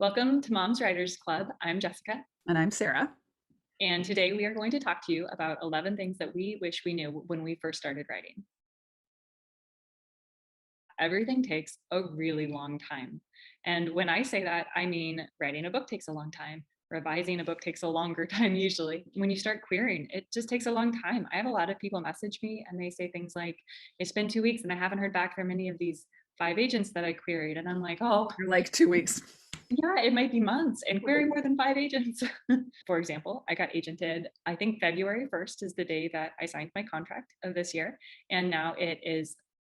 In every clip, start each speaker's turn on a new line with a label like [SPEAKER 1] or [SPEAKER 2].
[SPEAKER 1] Welcome to Mom's Writers Club. I'm Jessica,
[SPEAKER 2] And I'm Sarah.
[SPEAKER 1] and today we are going to talk to you about 11 things that we wish we knew when we first started writing. Everything takes a really long time. And when I say that, I mean writing a book takes a long time. Revising a book takes a longer time usually. When you start querying, it just takes a long time. I have a lot of people message me and they say things like, it's been 2 weeks and I haven't heard back from any of these 5 agents that I queried. And I'm like, oh,
[SPEAKER 2] You're like 2 weeks.
[SPEAKER 1] yeah, it might be months and query more than 5 agents. For example, I got agented, I think February 1st is the day that I signed my contract of this year. And now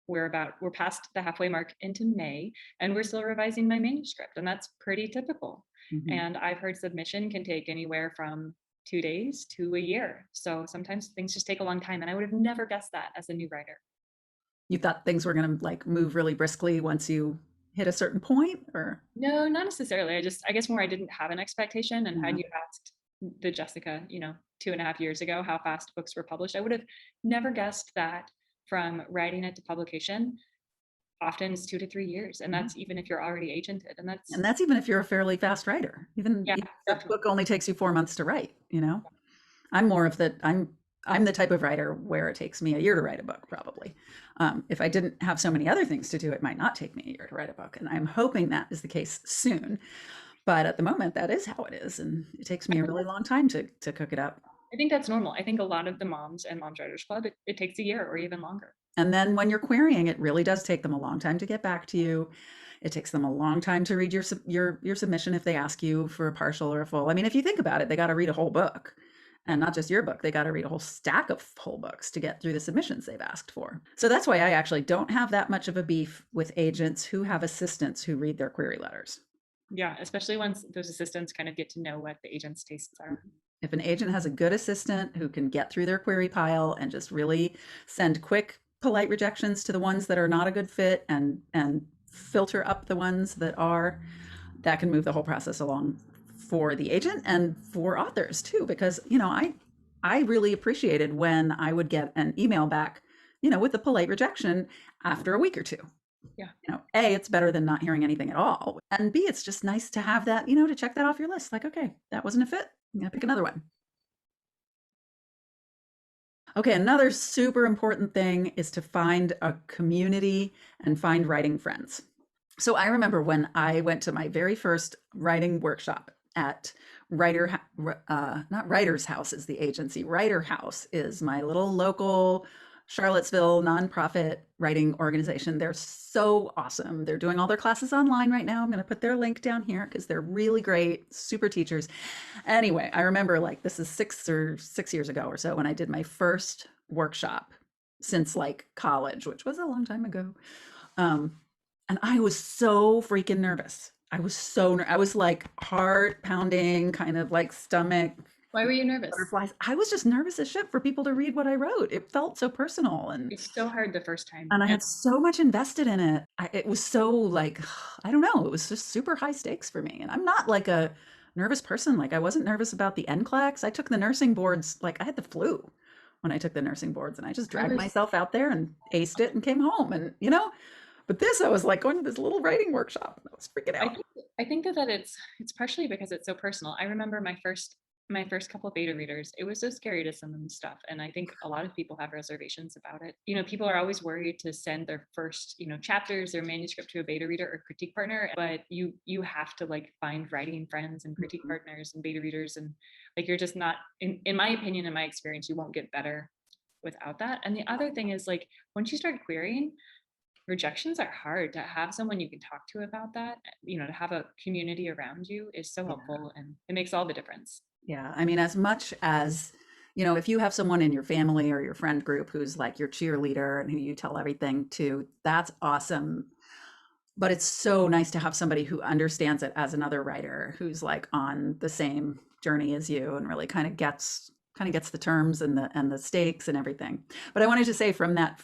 [SPEAKER 1] we're past the halfway mark into May and we're still revising my manuscript. And that's pretty typical.
[SPEAKER 2] Mhm.
[SPEAKER 1] And I've heard submission can take anywhere from 2 days to a year. So sometimes things just take a long time. And I would have never guessed that as a new writer.
[SPEAKER 2] You thought things were going to like move really briskly once you hit a certain point, or
[SPEAKER 1] No, not necessarily. I guess more I didn't have an expectation. And
[SPEAKER 2] yeah.
[SPEAKER 1] had you asked the Jessica, 2.5 years ago, how fast books were published, I would have never guessed that from writing it to publication, often it's 2 to 3 years. And
[SPEAKER 2] Mhm.
[SPEAKER 1] that's even if you're already agented. And
[SPEAKER 2] And that's even if you're a fairly fast writer.
[SPEAKER 1] yeah,
[SPEAKER 2] Even if a
[SPEAKER 1] definitely.
[SPEAKER 2] book only takes you 4 months to write. I'm more of the I'm the type of writer where it takes me a year to write a book, probably. If I didn't have so many other things to do, it might not take me a year to write a book. And I'm hoping that is the case soon. But at the moment, that is how it is. And it takes me a really long time to cook it up.
[SPEAKER 1] I think that's normal. I think a lot of the moms and Moms Writers Club, it takes a year or even longer.
[SPEAKER 2] And then when you're querying, it really does take them a long time to get back to you. It takes them a long time to read your submission if they ask you for a partial or a full. I mean, if you think about it, they got to read a whole book, and not just your book. They got to read a whole stack of whole books to get through the submissions they've asked for. So that's why I actually don't have that much of a beef with agents who have assistants who read their query letters.
[SPEAKER 1] Yeah, especially once those assistants kind of get to know what the agent's tastes are.
[SPEAKER 2] If an agent has a good assistant who can get through their query pile and just really send quick, polite rejections to the ones that are not a good fit and filter up the ones that are, that can move the whole process along for the agent and for authors too. Because I really appreciated when I would get an email back, with a polite rejection after a week or two.
[SPEAKER 1] Yeah.
[SPEAKER 2] A, it's better than not hearing anything at all. And B, it's just nice to have that, to check that off your list. Like, okay, that wasn't a fit. I'm going to pick another one. Okay, another super important thing is to find a community and find writing friends. So I remember when I went to my very first writing workshop at not Writer's House is the agency. Writer House is my little local Charlottesville nonprofit writing organization. They're so awesome. They're doing all their classes online right now. I'm going to put their link down here because they're really great, super teachers. Anyway, I remember like this is 6 years ago or so when I did my first workshop since like college, which was a long time ago. Um, and I was so freaking nervous. I was like heart pounding, kind of like stomach
[SPEAKER 1] Why were you nervous?
[SPEAKER 2] butterflies. I was just nervous as shit for people to read what I wrote. It felt so personal, and
[SPEAKER 1] It's so hard the first time.
[SPEAKER 2] and I
[SPEAKER 1] And
[SPEAKER 2] had so much invested in it. It was so like I don't know. It was just super high stakes for me, and I'm not like a nervous person. Like I wasn't nervous about the NCLEX. I took the nursing boards. Like I had the flu when I took the nursing boards, and I just
[SPEAKER 1] I
[SPEAKER 2] dragged
[SPEAKER 1] was
[SPEAKER 2] myself out there and aced it and came home. And but this I was like going to this little writing workshop. I was freaking
[SPEAKER 1] I
[SPEAKER 2] out.
[SPEAKER 1] think I think that it's partially because it's so personal. I remember my first couple of beta readers. It was so scary to send them stuff, and I think a lot of people have reservations about it. People are always worried to send their first, chapters or manuscript to a beta reader or critique partner, but you have to like find writing friends and critique
[SPEAKER 2] Mhm.
[SPEAKER 1] partners and beta readers, and like you're just not in my opinion, in my experience, you won't get better without that. And the other thing is like once you start querying, rejections are hard. To have someone you can talk to about that, to have a community around you is so
[SPEAKER 2] Yeah.
[SPEAKER 1] helpful and it makes all the difference.
[SPEAKER 2] Yeah. I mean, as much as, if you have someone in your family or your friend group who's like your cheerleader and who you tell everything to, that's awesome. But it's so nice to have somebody who understands it as another writer who's like on the same journey as you and really kind of gets the terms and the stakes and everything. But I wanted to say from that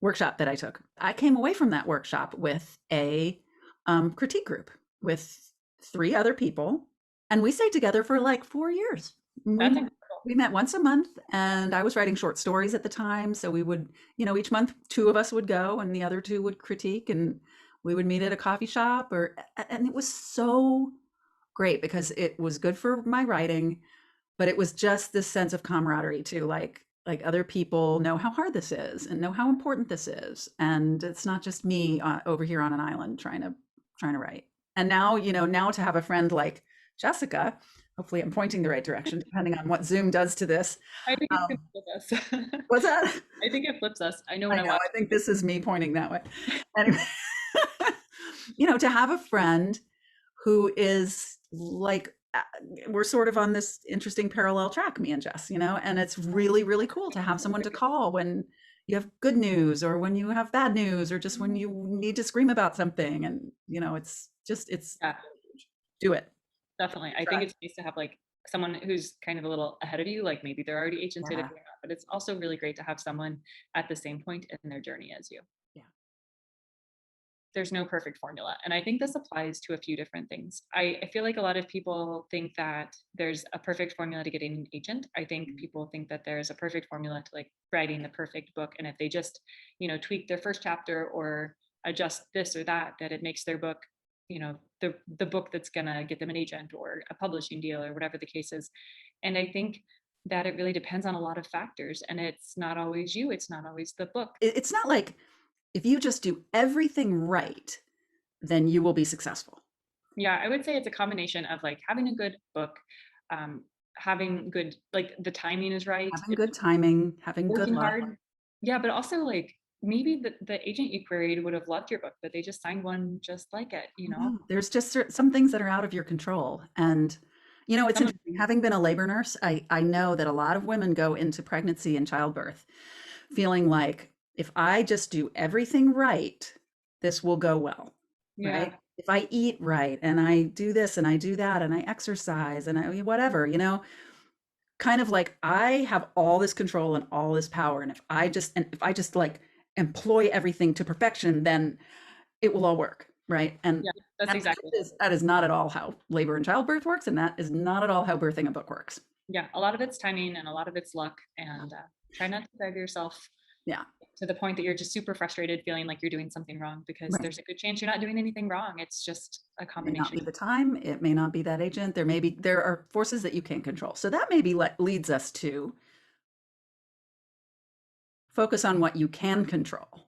[SPEAKER 2] workshop that I took, I came away from that workshop with a critique group with three other people, and we stayed together for like 4 years. We
[SPEAKER 1] That's
[SPEAKER 2] met,
[SPEAKER 1] incredible.
[SPEAKER 2] we met once a month, and I was writing short stories at the time, so we would, each month two of us would go, and the other two would critique, and we would meet at a coffee shop, or and it was so great because it was good for my writing, but it was just this sense of camaraderie too, like other people know how hard this is and know how important this is, and it's not just me over here on an island trying to write. And now, now to have a friend like Jessica, hopefully I'm pointing the right direction depending on what Zoom does to this.
[SPEAKER 1] I think it's gonna
[SPEAKER 2] um,
[SPEAKER 1] flip us.
[SPEAKER 2] what's that?
[SPEAKER 1] I think it flips us. I know
[SPEAKER 2] I
[SPEAKER 1] when I
[SPEAKER 2] know,
[SPEAKER 1] watch.
[SPEAKER 2] I think this is me pointing that way. Anyway, to have a friend who is like, we're sort of on this interesting parallel track, me and Jess, and it's really, really cool to have someone to call when you have good news or when you have bad news or just when you need to scream about something. And, it's
[SPEAKER 1] Yeah,
[SPEAKER 2] do it.
[SPEAKER 1] definitely. I think
[SPEAKER 2] Try.
[SPEAKER 1] it's nice to have like someone who's kind of a little ahead of you, like maybe they're already agented if
[SPEAKER 2] Yeah.
[SPEAKER 1] you're not, but it's also really great to have someone at the same point in their journey as you.
[SPEAKER 2] Yeah.
[SPEAKER 1] There's no perfect formula. And I think this applies to a few different things. I feel like a lot of people think that there's a perfect formula to getting an agent. I think people think that there's a perfect formula to like writing the perfect book. And if they just, tweak their first chapter or adjust this or that, that it makes their book, the book that's gonna get them an agent or a publishing deal or whatever the case is. And I think that it really depends on a lot of factors. And it's not always you, it's not always the book.
[SPEAKER 2] It's not like if you just do everything right, then you will be successful.
[SPEAKER 1] Yeah, I would say it's a combination of like having a good book, having good, like the timing is right,
[SPEAKER 2] Having good timing, having good
[SPEAKER 1] working
[SPEAKER 2] luck.
[SPEAKER 1] hard. Yeah, but also like maybe the agent you queried would have loved your book, but they just signed one just like it.
[SPEAKER 2] There's just some things that are out of your control. And, it's
[SPEAKER 1] Some of
[SPEAKER 2] interesting. Having been a labor nurse, I know that a lot of women go into pregnancy and childbirth feeling like if I just do everything right, this will go well,
[SPEAKER 1] yeah,
[SPEAKER 2] right? If I eat right and I do this and I do that and I exercise and I whatever, kind of like I have all this control and all this power. And if I just like employ everything to perfection, then it will all work, right? And
[SPEAKER 1] yeah, that's exactly.
[SPEAKER 2] that is not at all how labor and childbirth works, and that is not at all how birthing a book works.
[SPEAKER 1] Yeah, a lot of it's timing and a lot of it's luck, and try not to drive yourself
[SPEAKER 2] Yeah,
[SPEAKER 1] to the point that you're just super frustrated, feeling like you're doing something wrong because
[SPEAKER 2] right.
[SPEAKER 1] there's a good chance you're not doing anything wrong. It's just a
[SPEAKER 2] It may not
[SPEAKER 1] combination.
[SPEAKER 2] be the time. It may not be that agent. There are forces that you can't control. So that maybe leads us to focus on what you can control.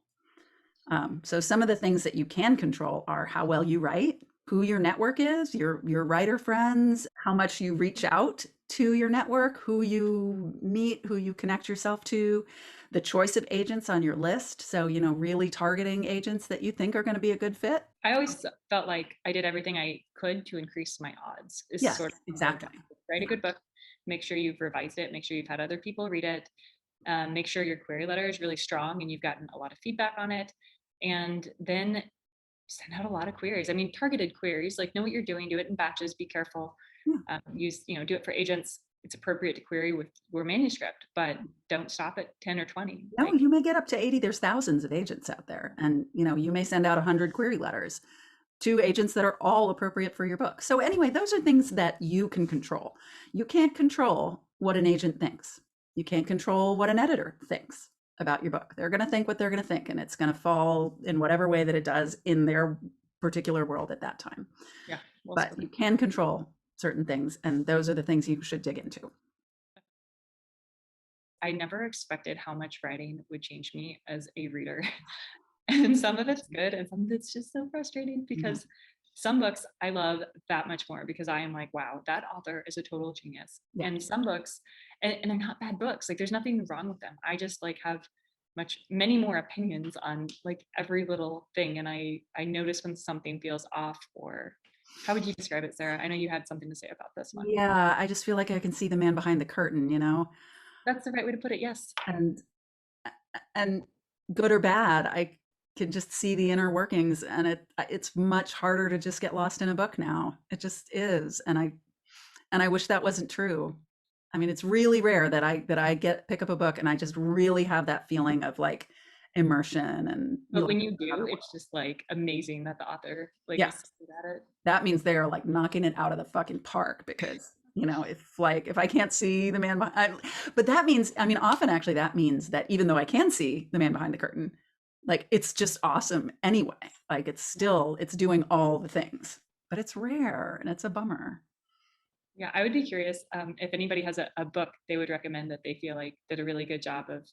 [SPEAKER 2] So some of the things that you can control are how well you write, who your network is, your writer friends, how much you reach out to your network, who you meet, who you connect yourself to, the choice of agents on your list. So, really targeting agents that you think are going to be a good fit.
[SPEAKER 1] I always felt like I did everything I could to increase my odds. Is
[SPEAKER 2] Yes,
[SPEAKER 1] sort of how I look at
[SPEAKER 2] exactly.
[SPEAKER 1] it. Write a good book, make sure you've revised it, make sure you've had other people read it, make sure your query letter is really strong and you've gotten a lot of feedback on it, and then send out a lot of queries. I mean, targeted queries, like know what you're doing, do it in batches, be careful.
[SPEAKER 2] Yeah.
[SPEAKER 1] Do it for agents. It's appropriate to query with your manuscript, but don't stop at 10 or 20.
[SPEAKER 2] No,
[SPEAKER 1] Like,
[SPEAKER 2] you may get up to 80. There's thousands of agents out there. And, you may send out 100 query letters to agents that are all appropriate for your book. So anyway, those are things that you can control. You can't control what an agent thinks. You can't control what an editor thinks about your book. They're going to think what they're going to think, and it's going to fall in whatever way that it does in their particular world at that time.
[SPEAKER 1] yeah, well
[SPEAKER 2] But
[SPEAKER 1] spoken.
[SPEAKER 2] you can control certain things, and those are the things you should dig into.
[SPEAKER 1] I never expected how much writing would change me as a reader. And some of it's good and some of it's just so frustrating
[SPEAKER 2] Yeah.
[SPEAKER 1] because some books I love that much more because I am like, wow, that author is a total genius.
[SPEAKER 2] Yeah.
[SPEAKER 1] And some books, and they're not bad books, like there's nothing wrong with them. I just like have many more opinions on like every little thing. And I notice when something feels off. Or how would you describe it, Sarah? I know you had something to say about this one.
[SPEAKER 2] Yeah, I just feel like I can see the man behind the curtain.
[SPEAKER 1] That's the right way to put it. Yes.
[SPEAKER 2] And and good or bad, I can just see the inner workings, and it's much harder to just get lost in a book now. It just is, and I wish that wasn't true. I mean, it's really rare that I pick up a book and I just really have that feeling of like immersion and
[SPEAKER 1] But
[SPEAKER 2] like
[SPEAKER 1] when you
[SPEAKER 2] another
[SPEAKER 1] do,
[SPEAKER 2] world.
[SPEAKER 1] it's just like amazing that the author like
[SPEAKER 2] Yeah,
[SPEAKER 1] is so good at it.
[SPEAKER 2] that means they are like knocking it out of the fucking park because if I can't see the man behind, but that means, I mean, often actually that means that even though I can see the man behind the curtain, Like it's just awesome anyway. Like it's doing all the things, but it's rare and it's a bummer.
[SPEAKER 1] Yeah, I would be curious if anybody has a book they would recommend that they feel like did a really good job of,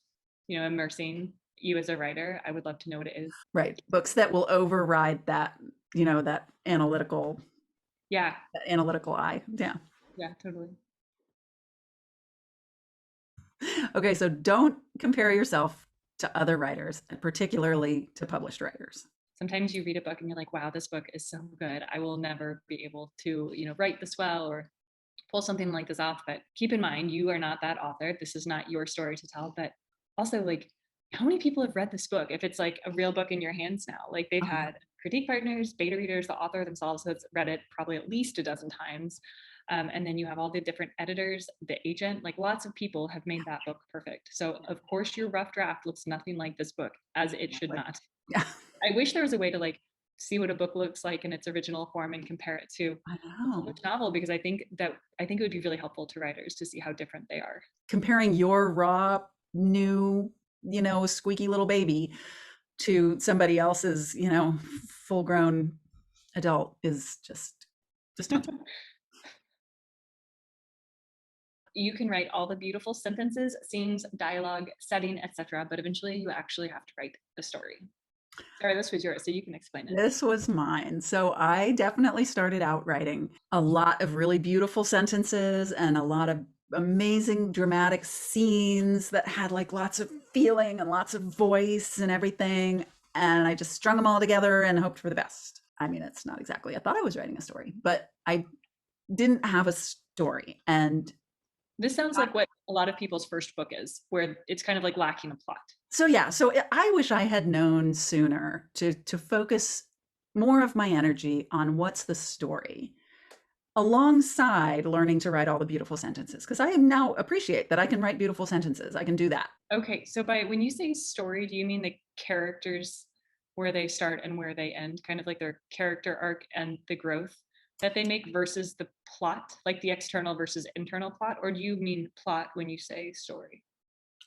[SPEAKER 1] immersing you as a writer. I would love to know what it is.
[SPEAKER 2] Right. Books that will override that,
[SPEAKER 1] Yeah,
[SPEAKER 2] that analytical eye. Yeah.
[SPEAKER 1] yeah, totally.
[SPEAKER 2] Okay, so don't compare yourself to other writers, and particularly to published writers.
[SPEAKER 1] Sometimes you read a book and you're like, wow, this book is so good. I will never be able to, write this well or pull something like this off. But keep in mind, you are not that author. This is not your story to tell. But also, like, how many people have read this book? If it's like a real book in your hands now, like they've
[SPEAKER 2] Uh-huh.
[SPEAKER 1] had critique partners, beta readers, the author themselves has read it probably at least a dozen times. And then you have all the different editors, the agent, like lots of people have made that book perfect. So, of course, your rough draft looks nothing like this book, as it should
[SPEAKER 2] Exactly.
[SPEAKER 1] not.
[SPEAKER 2] Yeah,
[SPEAKER 1] I wish there was a way to like see what a book looks like in its original form and compare it to
[SPEAKER 2] I
[SPEAKER 1] a
[SPEAKER 2] know.
[SPEAKER 1] published novel, because I think it would be really helpful to writers to see how different they are.
[SPEAKER 2] Comparing your raw, new, squeaky little baby to somebody else's, full grown adult is just not.
[SPEAKER 1] You can write all the beautiful sentences, scenes, dialogue, setting, etc., but eventually you actually have to write the story. Sorry, this was yours, so you can explain it.
[SPEAKER 2] This was mine. So I definitely started out writing a lot of really beautiful sentences and a lot of amazing dramatic scenes that had like lots of feeling and lots of voice and everything. And I just strung them all together and hoped for the best. I mean, it's not exactly, I thought I was writing a story, but I didn't have a story. And
[SPEAKER 1] This sounds like what a lot of people's first book is, where it's kind of like lacking a plot.
[SPEAKER 2] so yeah, so I wish I had known sooner to focus more of my energy on what's the story alongside learning to write all the beautiful sentences because I now appreciate that I can write beautiful sentences. I can do that.
[SPEAKER 1] Okay, so by when you say story, do you mean the characters, where they start and where they end, kind of like their character arc and the growth that they make versus the plot, like the external versus internal plot? Or do you mean plot when you say story?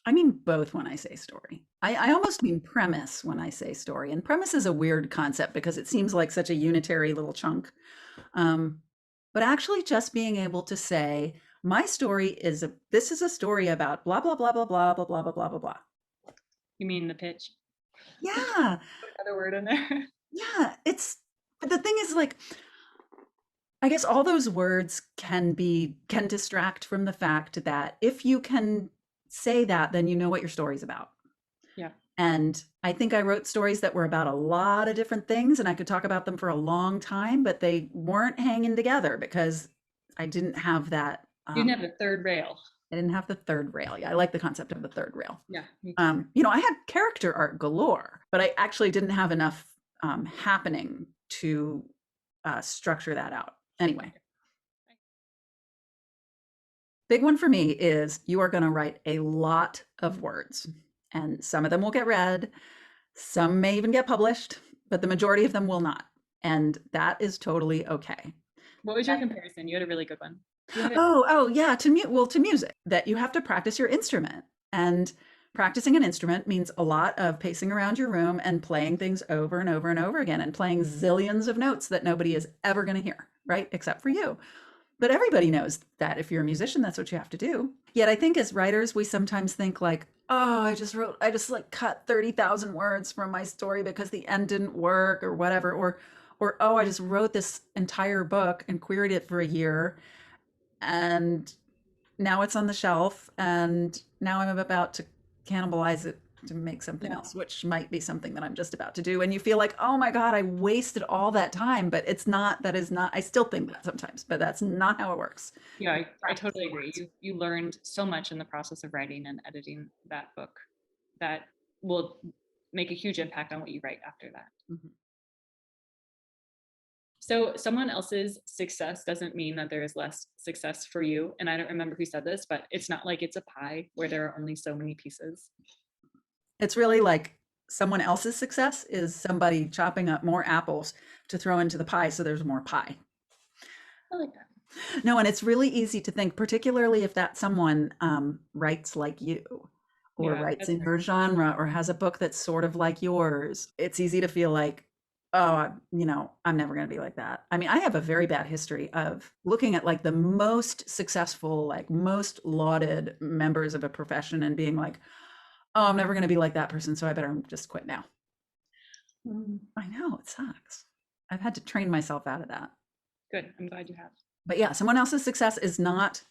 [SPEAKER 2] I mean both when I say story. I almost mean premise when I say story. And premise is a weird concept because it seems like such a unitary little chunk. Um, but actually, just being able to say, my story is this is a story about blah, blah, blah, blah, blah, blah, blah, blah, blah, blah, blah.
[SPEAKER 1] You mean the pitch?
[SPEAKER 2] Yeah.
[SPEAKER 1] Put another word in there.
[SPEAKER 2] Yeah. But the thing is, like, I guess all those words can distract from the fact that if you can say that, then you know what your story's about.
[SPEAKER 1] Yeah.
[SPEAKER 2] And I think I wrote stories that were about a lot of different things and I could talk about them for a long time, but they weren't hanging together because I didn't have that.
[SPEAKER 1] You didn't have the third rail.
[SPEAKER 2] I didn't have the third rail. Yeah, I like the concept of the third rail.
[SPEAKER 1] Yeah, me too.
[SPEAKER 2] I had character art galore, but I actually didn't have enough happening to structure that out. Anyway, big one for me is you are going to write a lot of words, and some of them will get read, some may even get published, but the majority of them will not. And that is totally okay.
[SPEAKER 1] What was your comparison? You had a really good one. You had it.
[SPEAKER 2] Oh, yeah, to music, that you have to practice your instrument. And practicing an instrument means a lot of pacing around your room and playing things over and over and over again and playing zillions of notes that nobody is ever going to hear, right? Except for you. But everybody knows that if you're a musician, that's what you have to do. Yet I think as writers, we sometimes think like, oh, I just like cut 30,000 words from my story because the end didn't work or whatever. Or, oh, I just wrote this entire book and queried it for a year and now it's on the shelf and now I'm about to cannibalize it to make something
[SPEAKER 1] Yeah.
[SPEAKER 2] else, which might be something that I'm just about to do. And you feel like, oh my God, I wasted all that time. But that is not, I still think that sometimes, but that's not how it works.
[SPEAKER 1] Yeah, I totally agree. You learned so much in the process of writing and editing that book that will make a huge impact on what you write after that.
[SPEAKER 2] Mhm.
[SPEAKER 1] So someone else's success doesn't mean that there is less success for you. And I don't remember who said this, but it's not like it's a pie where there are only so many pieces.
[SPEAKER 2] It's really like someone else's success is somebody chopping up more apples to throw into the pie so there's more pie.
[SPEAKER 1] I like that.
[SPEAKER 2] No, and it's really easy to think, particularly if that someone writes like you, or
[SPEAKER 1] Yeah,
[SPEAKER 2] writes
[SPEAKER 1] that's
[SPEAKER 2] in
[SPEAKER 1] fair.
[SPEAKER 2] your genre or has a book that's sort of like yours, it's easy to feel like, oh, I'm never going to be like that. I mean, I have a very bad history of looking at like the most successful, like most lauded members of a profession and being like, oh, I'm never going to be like that person, so I better just quit now.
[SPEAKER 1] Mm,
[SPEAKER 2] I know it sucks. I've had to train myself out of that.
[SPEAKER 1] good. I'm glad you have.
[SPEAKER 2] But yeah, someone else's success is not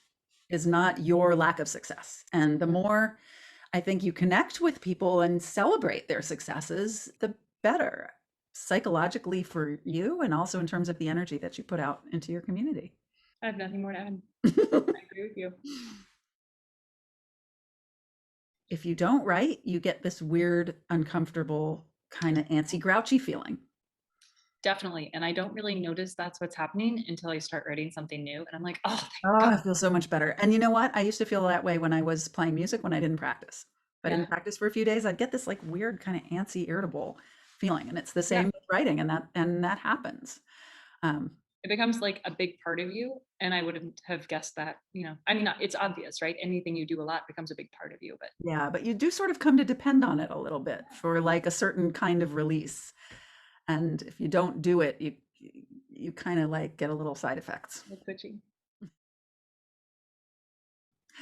[SPEAKER 2] your lack of success. And the more I think you connect with people and celebrate their successes, the better psychologically for you and also in terms of the energy that you put out into your community.
[SPEAKER 1] I have nothing more to add. I agree with you.
[SPEAKER 2] If you don't write, you get this weird, uncomfortable, kind of antsy, grouchy feeling.
[SPEAKER 1] Definitely. And I don't really notice that's what's happening until I start writing something new. And I'm like, oh, thank
[SPEAKER 2] Oh,
[SPEAKER 1] God.
[SPEAKER 2] I feel so much better. And you know what? I used to feel that way when I was playing music when I didn't practice. If I
[SPEAKER 1] Yeah.
[SPEAKER 2] didn't practice for a few days, I'd get this like weird kind of antsy, irritable feeling. And it's the
[SPEAKER 1] Yeah.
[SPEAKER 2] same with writing, and that happens. Um,
[SPEAKER 1] It becomes like a big part of you. And I wouldn't have guessed that, I mean, it's obvious, right? Anything you do a lot becomes a big part of you. But
[SPEAKER 2] yeah, but you do sort of come to depend on it a little bit for like a certain kind of release. And if you don't do it, you kind of like get a little side effects.
[SPEAKER 1] it's twitchy.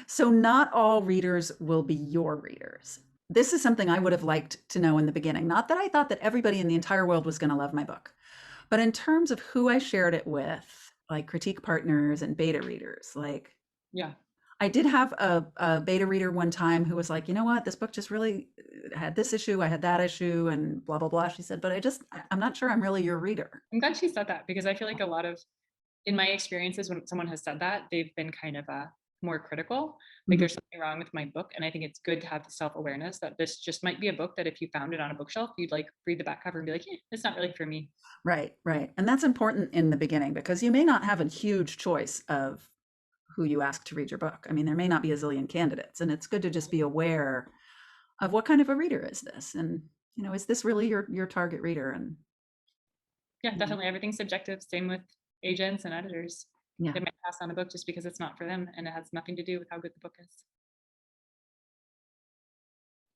[SPEAKER 2] So not all readers will be your readers. This is something I would have liked to know in the beginning. Not that I thought that everybody in the entire world was going to love my book, but in terms of who I shared it with, like critique partners and beta readers, like
[SPEAKER 1] Yeah.
[SPEAKER 2] I did have a beta reader one time who was like, you know what, this book just really had this issue, I had that issue, and blah, blah, blah. She said, but I'm not sure I'm really your reader.
[SPEAKER 1] I'm glad she said that because I feel like a lot of, in my experiences, when someone has said that, they've been kind of more critical. Like
[SPEAKER 2] Mhm.
[SPEAKER 1] there's something wrong with my book. And I think it's good to have the self-awareness that this just might be a book that if you found it on a bookshelf, you'd like read the back cover and be like, it's not really for me.
[SPEAKER 2] Right, right. And that's important in the beginning because you may not have a huge choice of who you ask to read your book. I mean, there may not be a zillion candidates, and it's good to just be aware of what kind of a reader is this, and is this really your target reader? And
[SPEAKER 1] Yeah,
[SPEAKER 2] you know,
[SPEAKER 1] definitely. Everything's subjective. Same with agents and editors.
[SPEAKER 2] yeah,
[SPEAKER 1] They might pass on a book just because it's not for them and it has nothing to do with how good the book is.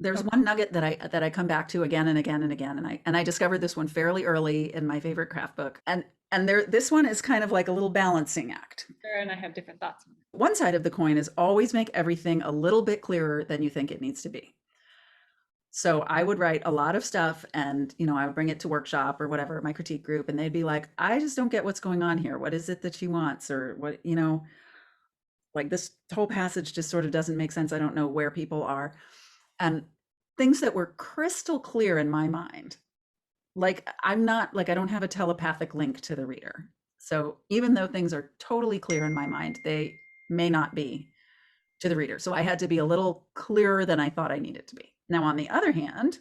[SPEAKER 2] there's
[SPEAKER 1] Oh,
[SPEAKER 2] one nugget that I come back to again and again and again, and I discovered this one fairly early in my favorite craft book, and there this one is kind of like a little balancing act.
[SPEAKER 1] Sarah and I have different thoughts on it.
[SPEAKER 2] One side of the coin is always make everything a little bit clearer than you think it needs to be. So I would write a lot of stuff and, I would bring it to workshop or whatever, my critique group, and they'd be like, I just don't get what's going on here. What is it that she wants? Or what, like this whole passage just sort of doesn't make sense. I don't know where people are. And things that were crystal clear in my mind. Like I'm not like I don't have a telepathic link to the reader. So even though things are totally clear in my mind, they may not be to the reader. So I had to be a little clearer than I thought I needed to be. Now, on the other hand,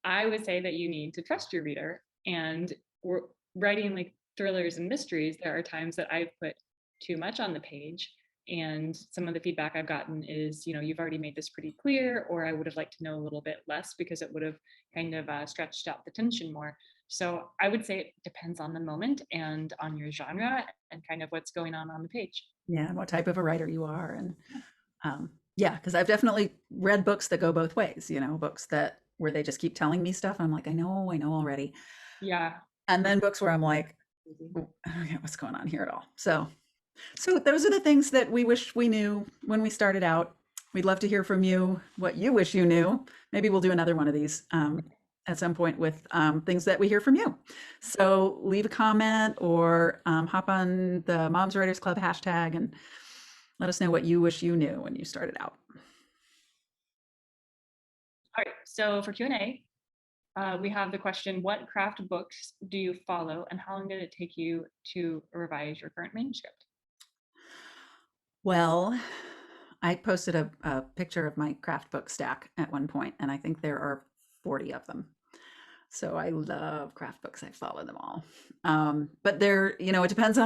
[SPEAKER 1] I would say that you need to trust your reader. And we're writing like thrillers and mysteries. There are times that I've put too much on the page. And some of the feedback I've gotten is, you've already made this pretty clear, or I would have liked to know a little bit less because it would have kind of stretched out the tension more. So I would say it depends on the moment and on your genre and kind of what's going on the page.
[SPEAKER 2] yeah, what type of a writer you are. And yeah, because I've definitely read books that go both ways, books that where they just keep telling me stuff. I'm like, I know already.
[SPEAKER 1] Yeah.
[SPEAKER 2] And then books where I'm like, I don't get what's going on here at all. So those are the things that we wish we knew when we started out. We'd love to hear from you what you wish you knew. Maybe we'll do another one of these at some point with things that we hear from you. So leave a comment or hop on the Moms Writers Club hashtag and let us know what you wish you knew when you started out.
[SPEAKER 1] All right. So for Q&A, we have the question, what craft books do you follow and how long did it take you to revise your current manuscript?
[SPEAKER 2] Well, I posted a picture of my craft book stack at one point, and I think there are 40 of them. So I love craft books. I follow them all. But it depends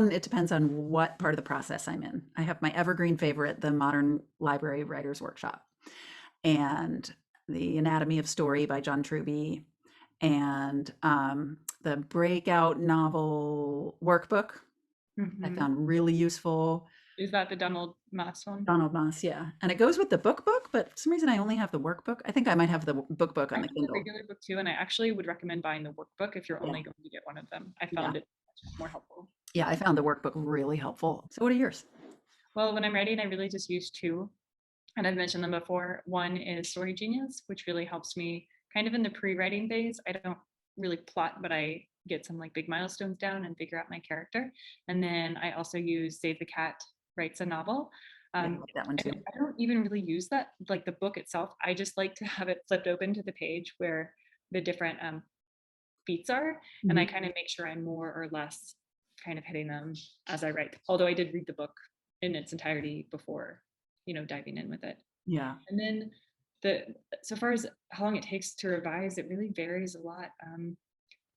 [SPEAKER 2] on what part of the process I'm in. I have my evergreen favorite, the Modern Library Writers Workshop, and the Anatomy of Story by John Truby, and the Breakout Novel Workbook I
[SPEAKER 1] Mm-hmm.
[SPEAKER 2] found really useful.
[SPEAKER 1] Is that the Donald Mass one?
[SPEAKER 2] Donald Moss, yeah. And it goes with the book, but for some reason I only have the workbook. I think I might have the book
[SPEAKER 1] I
[SPEAKER 2] on
[SPEAKER 1] have
[SPEAKER 2] the
[SPEAKER 1] the
[SPEAKER 2] Kindle.
[SPEAKER 1] regular book too, and I actually would recommend buying the workbook if you're
[SPEAKER 2] Yeah,
[SPEAKER 1] only going to get one of them. I
[SPEAKER 2] yeah,
[SPEAKER 1] found it much more helpful.
[SPEAKER 2] yeah. I found the workbook really helpful. So what are yours?
[SPEAKER 1] Well, when I'm writing, I really just use two, and I've mentioned them before. One is Story Genius, which really helps me kind of in the pre-writing phase. I don't really plot, but I get some like big milestones down and figure out my character. And then I also use Save the Cat Writes a Novel.
[SPEAKER 2] Yeah, I like that one
[SPEAKER 1] And
[SPEAKER 2] too.
[SPEAKER 1] I don't even really use that, like the book itself. I just like to have it flipped open to the page where the different beats are, and I
[SPEAKER 2] Mhm.
[SPEAKER 1] kind of make sure I'm more or less kind of hitting them as I write. Although I did read the book in its entirety before, diving in with it.
[SPEAKER 2] Yeah,
[SPEAKER 1] And then the so far as how long it takes to revise, it really varies a lot.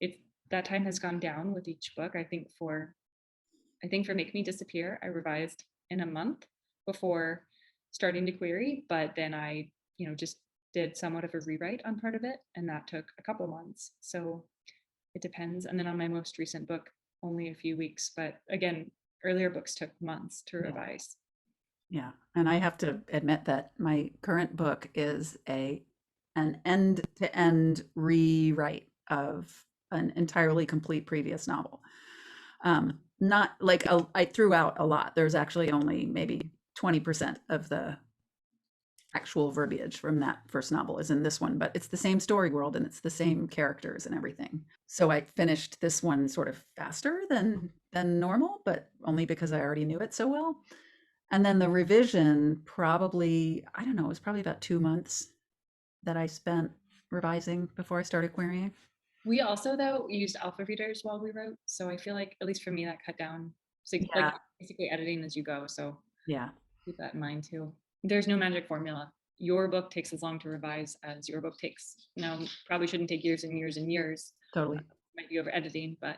[SPEAKER 1] It That time has gone down with each book. I think for Make Me Disappear, I revised in a month before starting to query, but then I, just did somewhat of a rewrite on part of it, and that took a couple months. So it depends. And then on my most recent book, only a few weeks. But again, earlier books took months to
[SPEAKER 2] yeah,
[SPEAKER 1] revise.
[SPEAKER 2] yeah. And I have to admit that my current book is an end-to-end rewrite of an entirely complete previous novel. Not like I threw out a lot. There's actually only maybe 20% of the actual verbiage from that first novel is in this one, but it's the same story world and it's the same characters and everything. So I finished this one sort of faster than normal, but only because I already knew it so well. And then the revision probably, I don't know, it was probably about 2 months that I spent revising before I started querying.
[SPEAKER 1] We also, though, used alpha readers while we wrote. So I feel like, at least for me, that cut down, so, like
[SPEAKER 2] Yeah,
[SPEAKER 1] basically editing as you go. So
[SPEAKER 2] yeah,
[SPEAKER 1] keep that in mind too. There's no magic formula. Your book takes as long to revise as your book takes. Now, probably shouldn't take years and years and years.
[SPEAKER 2] totally.
[SPEAKER 1] Might be over editing, but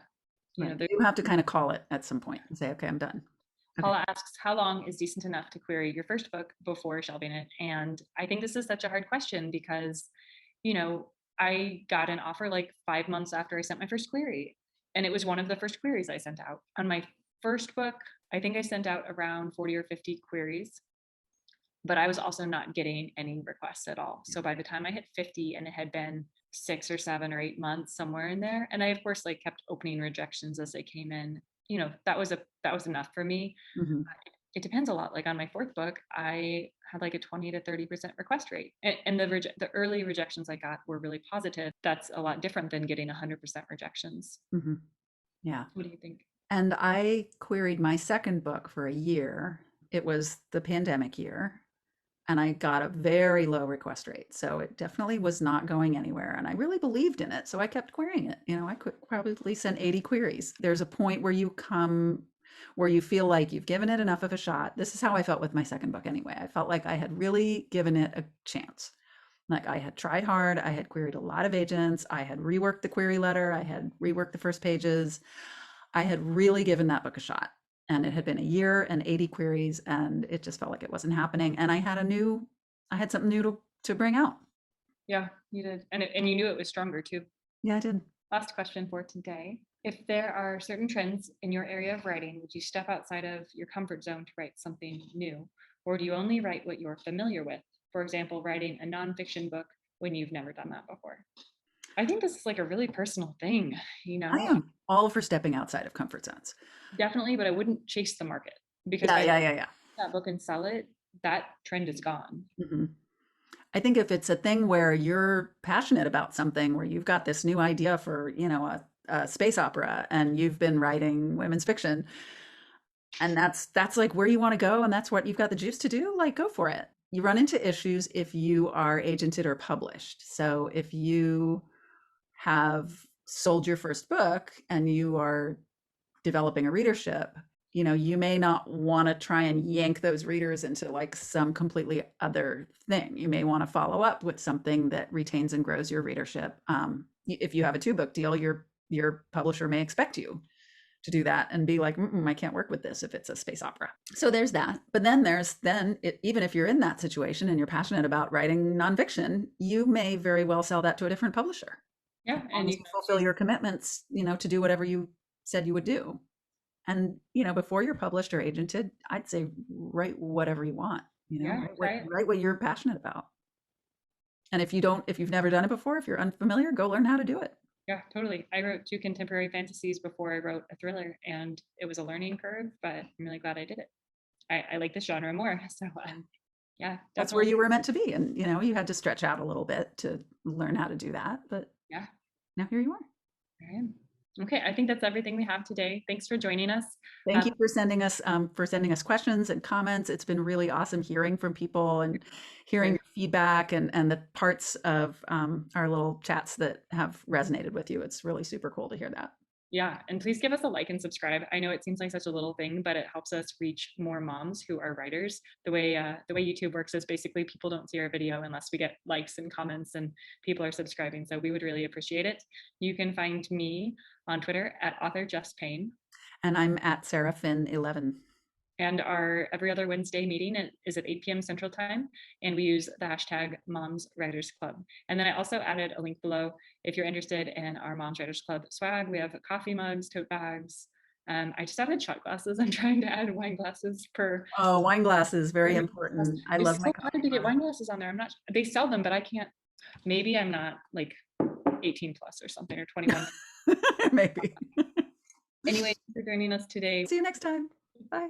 [SPEAKER 2] Right.
[SPEAKER 1] there's
[SPEAKER 2] You have to kind of call it at some point and say, okay, I'm done. Okay.
[SPEAKER 1] Paula asks, how long is decent enough to query your first book before shelving it? And I think this is such a hard question because, you know, I got an offer like 5 months after I sent my first query. And it was one of the first queries I sent out. On my first book, I think I sent out around 40 or 50 queries, but I was also not getting any requests at all. So by the time I hit 50, and it had been 6 or 7 or 8 months, somewhere in there, and I of course like kept opening rejections as they came in, that was enough for me.
[SPEAKER 2] Hmm.
[SPEAKER 1] It depends a lot. Like on my fourth book, I had like a 20 to 30% request rate. And the early rejections I got were really positive. That's a lot different than getting 100% rejections.
[SPEAKER 2] Hmm. Yeah.
[SPEAKER 1] What do you think?
[SPEAKER 2] And I queried my second book for a year. It was the pandemic year, and I got a very low request rate. So it definitely was not going anywhere. And I really believed in it. So I kept querying it. I could probably send 80 queries. There's a point where you come where you feel like you've given it enough of a shot. This is how I felt with my second book anyway. I felt like I had really given it a chance. Like I had tried hard, I had queried a lot of agents, I had reworked the query letter, I had reworked the first pages. I had really given that book a shot. And it had been a year and 80 queries, and it just felt like it wasn't happening. And I had something new to bring out.
[SPEAKER 1] Yeah, you did. And you knew it was stronger too.
[SPEAKER 2] Yeah, I did.
[SPEAKER 1] Last question for today. If there are certain trends in your area of writing, would you step outside of your comfort zone to write something new? Or do you only write what you're familiar with? For example, writing a nonfiction book when you've never done that before. I think this is like a really personal thing,
[SPEAKER 2] I am all for stepping outside of comfort zones.
[SPEAKER 1] definitely, but I wouldn't chase the market because
[SPEAKER 2] Yeah,
[SPEAKER 1] by the
[SPEAKER 2] yeah,
[SPEAKER 1] time
[SPEAKER 2] yeah, yeah.
[SPEAKER 1] that book and sell it, that trend is gone.
[SPEAKER 2] Mhm. I think if it's a thing where you're passionate about something, where you've got this new idea for, a space opera, and you've been writing women's fiction, and that's like where you want to go, and that's what you've got the juice to do, like go for it. You run into issues if you are agented or published. So if you have sold your first book and you are developing a readership, you may not want to try and yank those readers into like some completely other thing. You may want to follow up with something that retains and grows your readership. If you have a 2 book deal, your publisher may expect you to do that and be like, I can't work with this if it's a space opera. So there's that. But then even if you're in that situation and you're passionate about writing nonfiction, you may very well sell that to a different publisher, as
[SPEAKER 1] Yeah,
[SPEAKER 2] long
[SPEAKER 1] and
[SPEAKER 2] as
[SPEAKER 1] you
[SPEAKER 2] you
[SPEAKER 1] can
[SPEAKER 2] fulfill
[SPEAKER 1] choose.
[SPEAKER 2] your commitments, to do whatever you said you would do. And, before you're published or agented, I'd say write whatever you want,
[SPEAKER 1] Yeah,
[SPEAKER 2] write
[SPEAKER 1] try it.
[SPEAKER 2] write what you're passionate about. And if you've never done it before, if you're unfamiliar, go learn how to do it.
[SPEAKER 1] Yeah, totally. I wrote 2 contemporary fantasies before I wrote a thriller, and it was a learning curve, but I'm really glad I did it. I like this genre more. So, yeah,
[SPEAKER 2] That's where
[SPEAKER 1] definitely.
[SPEAKER 2] you were meant to be. And, you had to stretch out a little bit to learn how to do that. But
[SPEAKER 1] Yeah,
[SPEAKER 2] now here you are.
[SPEAKER 1] I am. Okay, I think that's everything we have today. Thanks for joining us.
[SPEAKER 2] Thank you for sending us questions and comments. It's been really awesome hearing from people and hearing
[SPEAKER 1] Great.
[SPEAKER 2] your feedback and the parts of our little chats that have resonated with you. It's really super cool to hear that.
[SPEAKER 1] Yeah, and please give us a like and subscribe. I know it seems like such a little thing, but it helps us reach more moms who are writers. The way YouTube works is basically people don't see our video unless we get likes and comments and people are subscribing. So we would really appreciate it. You can find me on Twitter at author Jess Payne.
[SPEAKER 2] And I'm at SarahFinn11.
[SPEAKER 1] And our every other Wednesday meeting is at 8 p.m. Central Time. And we use the hashtag MomsWritersClub. And then I also added a link below if you're interested in our Moms Writers Club swag. We have coffee mugs, tote bags. I just added shot glasses. I'm trying to add wine glasses per.
[SPEAKER 2] Oh, wine glasses, very important. I love
[SPEAKER 1] It's
[SPEAKER 2] my
[SPEAKER 1] so hard
[SPEAKER 2] coffee
[SPEAKER 1] to get
[SPEAKER 2] mug.
[SPEAKER 1] wine glasses on there. I'm not, they sell them, but I can't. Maybe I'm not like 18 plus or something or 21.
[SPEAKER 2] Maybe.
[SPEAKER 1] Anyway, thanks for joining us today.
[SPEAKER 2] See you next time. Bye.